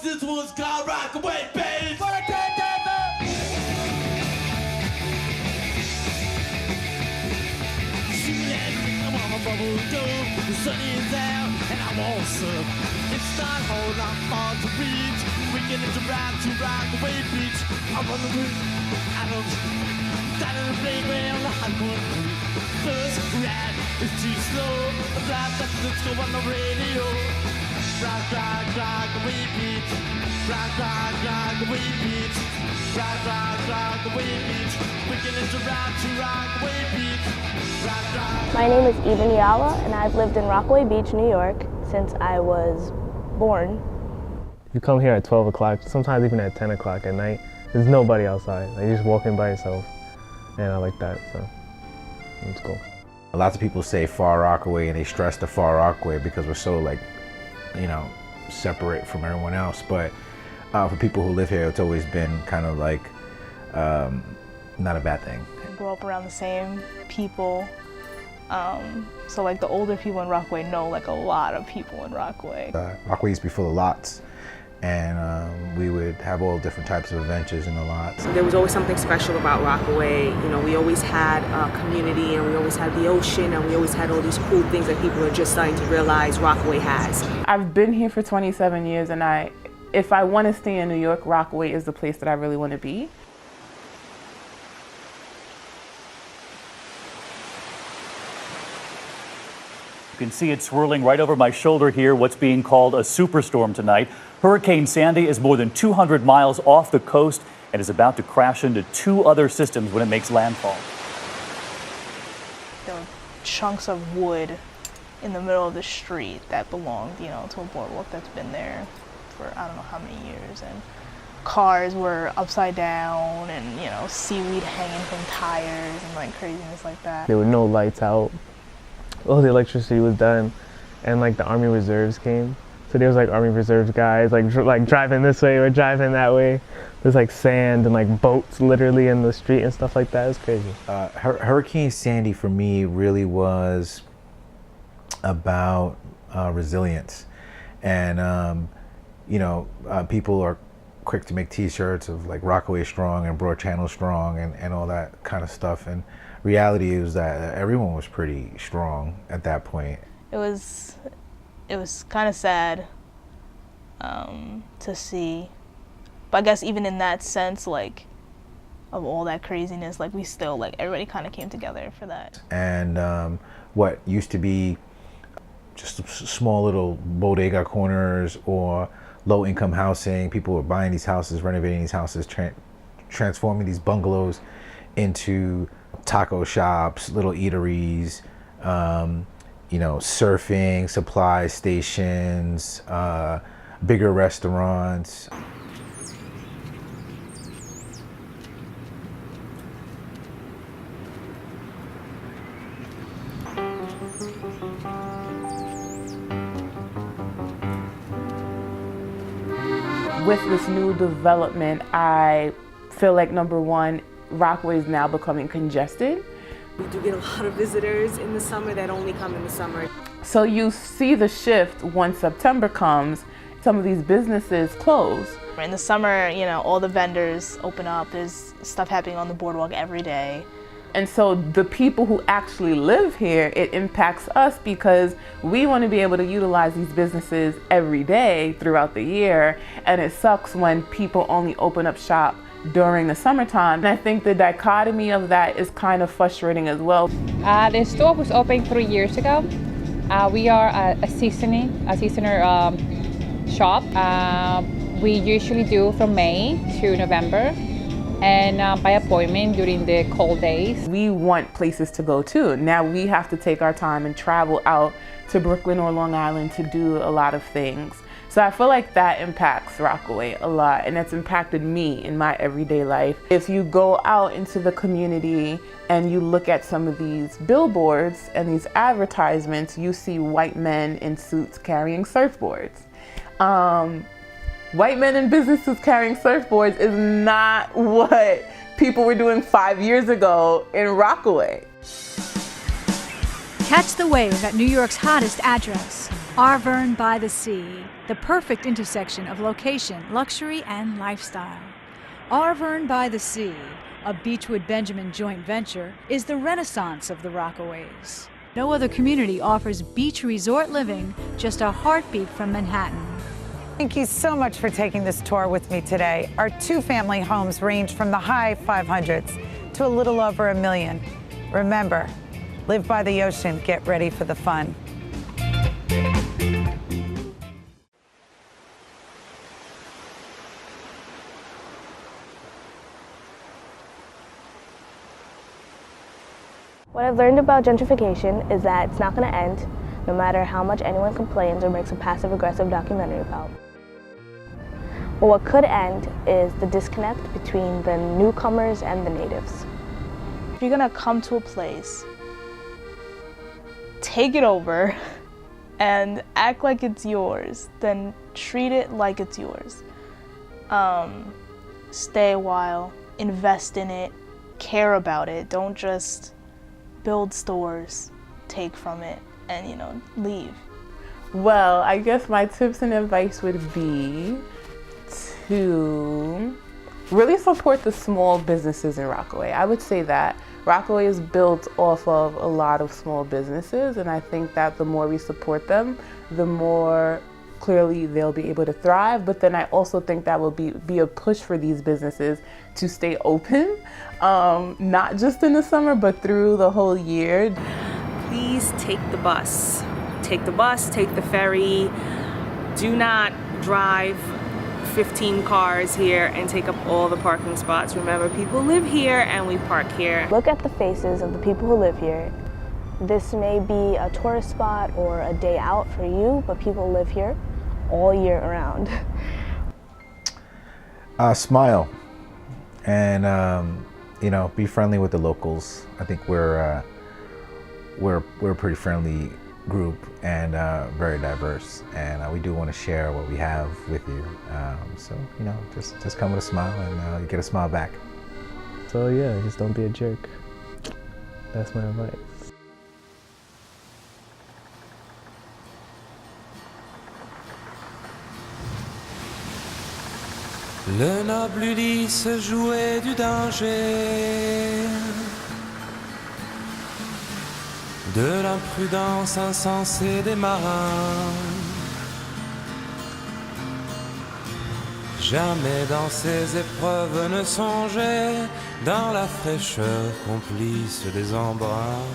this one's called Rockaway Beach. The sun is out and I won't surf. It's not a whole lot far to reach. We can interact to Rockaway Beach. I'm on the roof. I don't down in the playground. I want to first ride. It's too slow. The blast let's go on the radio. Rockaway Beach. Rockaway Beach. Rockaway Beach. We can interact to Rockaway Beach. My name is Ayala, and I've lived in Rockaway Beach, New York, since I was born. You come here at 12 o'clock, sometimes even at 10 o'clock at night, there's nobody outside. Like, you're just walking by yourself, and I like that, so it's cool. Lots of people say Far Rockaway, and they stress the Far Rockaway because we're so, like, you know, separate from everyone else. But for people who live here, it's always been kind of like not a bad thing. I grew up around the same people. So like the older people in Rockaway know like a lot of people in Rockaway. Rockaway used to be full of lots, and we would have all different types of adventures in the lots. There was always something special about Rockaway. You know, we always had a community, and we always had the ocean, and we always had all these cool things that people are just starting to realize Rockaway has. I've been here for 27 years, and if I want to stay in New York, Rockaway is the place that I really want to be. You can see it swirling right over my shoulder here, what's being called a superstorm tonight. Hurricane Sandy is more than 200 miles off the coast and is about to crash into two other systems when it makes landfall. There were chunks of wood in the middle of the street that belonged, you know, to a boardwalk that's been there for I don't know how many years, and cars were upside down, and you know, seaweed hanging from tires and like craziness like that. There were no lights out. All the electricity was done, and like the Army Reserves came. So there was like Army Reserves guys like driving this way or driving that way. There's like sand and like boats literally in the street and stuff like that. It was crazy. Hurricane Sandy for me really was about resilience, and you know, people are quick to make T-shirts of like Rockaway Strong and Broad Channel Strong and all that kind of stuff. And reality is that everyone was pretty strong at that point. It was kind of sad to see, but I guess even in that sense, like of all that craziness, like we still like everybody kind of came together for that. And what used to be just small little bodega corners or low-income housing, people were buying these houses, renovating these houses, transforming these bungalows into taco shops, little eateries, you know, surfing, supply stations, bigger restaurants. With this new development, I feel like number one, Rockaway is now becoming congested. We do get a lot of visitors in the summer that only come in the summer. So you see the shift once September comes, some of these businesses close. In the summer, you know, all the vendors open up, there's stuff happening on the boardwalk every day. And so the people who actually live here, it impacts us because we want to be able to utilize these businesses every day throughout the year. And it sucks when people only open up shop during the summertime. And I think the dichotomy of that is kind of frustrating as well. The store was open 3 years ago. We are a seasonal shop. We usually do from May to November, and by appointment during the cold days. We want places to go too. Now we have to take our time and travel out to Brooklyn or Long Island to do a lot of things. So I feel like that impacts Rockaway a lot, and that's impacted me in my everyday life. If you go out into the community and you look at some of these billboards and these advertisements, you see white men in suits carrying surfboards. White men in businesses carrying surfboards is not what people were doing 5 years ago in Rockaway. Catch the wave at New York's hottest address. Arverne by the Sea, the perfect intersection of location, luxury, and lifestyle. Arverne by the Sea, a Beechwood Benjamin joint venture, is the renaissance of the Rockaways. No other community offers beach resort living just a heartbeat from Manhattan. Thank you so much for taking this tour with me today. Our two-family homes range from the high 500s to a little over $1 million. Remember, live by the ocean, get ready for the fun. What I've learned about gentrification is that it's not going to end, no matter how much anyone complains or makes a passive-aggressive documentary about. But what could end is the disconnect between the newcomers and the natives. If you're gonna come to a place, take it over and act like it's yours, then treat it like it's yours. Stay a while, invest in it, care about it. Don't just build stores, take from it, and leave. Well, I guess my tips and advice would be to really support the small businesses in Rockaway. I would say that Rockaway is built off of a lot of small businesses, and I think that the more we support them, the more clearly they'll be able to thrive. But then I also think that will be a push for these businesses to stay open, not just in the summer, but through the whole year. Please take the bus. Take the bus, take the ferry. Do not drive 15 cars here and take up all the parking spots. Remember, people live here and we park here. Look at the faces of the people who live here. This may be a tourist spot or a day out for you, but people live here all year round. Smile and be friendly with the locals. I think we're a pretty friendly group and very diverse, and we do want to share what we have with you. So just come with a smile and you get a smile back. So yeah, just don't be a jerk. That's my advice. Le noble Ulysse jouait du danger, de l'imprudence insensée des marins. Jamais dans ces épreuves ne songeait dans la fraîcheur complice des embruns.